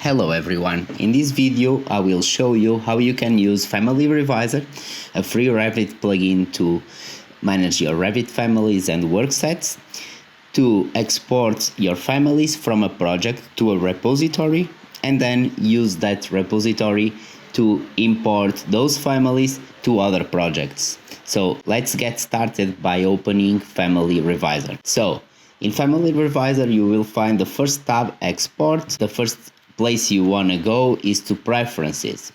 Hello everyone, in this video I will show you how you can use Family Revisor, a free Revit plugin to manage your Revit families and worksets, to export your families from a project to a repository and then use that repository to import those families to other projects. So let's get started by opening Family Revisor. So in Family Revisor you will find the first tab, Export. The first place you want to go is to Preferences.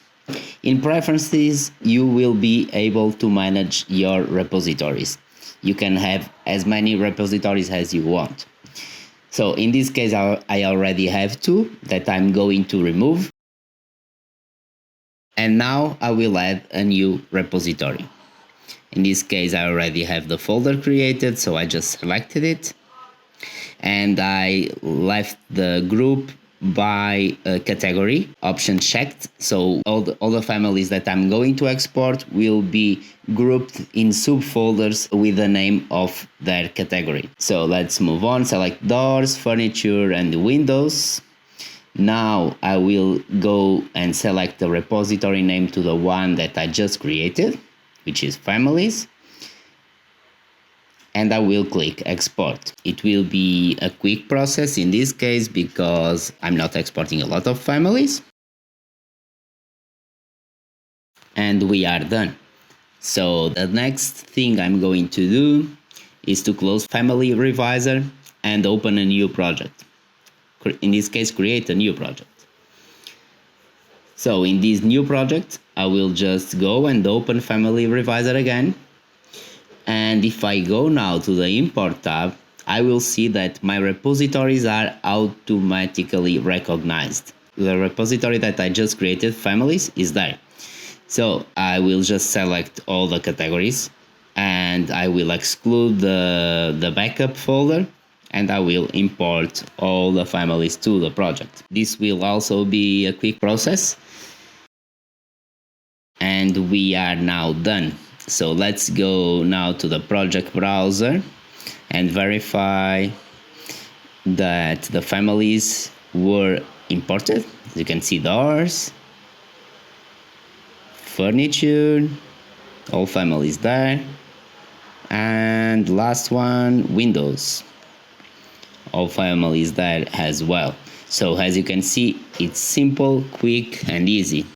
In Preferences you will be able to manage your repositories. You can have as many repositories as you want. So in this case I already have two that I'm going to remove, and now I will add a new repository. In this case I already have the folder created, so I just selected it and I left the group by category option checked, so all the families that I'm going to export will be grouped in subfolders with the name of their category. So let's move on, select doors, furniture and windows. Now I will go and select the repository name to the one that I just created, which is families, and I will click export. It will be a quick process in this case because I'm not exporting a lot of families. And we are done. So the next thing I'm going to do is to close Family Revisor and open a new project. In this case, create a new project. So in this new project, I will just go and open Family Revisor again. And if I go now to the Import tab, I will see that my repositories are automatically recognized. The repository that I just created, families, is there. So I will just select all the categories and I will exclude the backup folder and I will import all the families to the project. This will also be a quick process. And we are now done. So let's go now to the project browser and verify that the families were imported. As you can see, doors, furniture, all families there, and last one, windows, all families there as well. So as you can see, it's simple, quick and easy.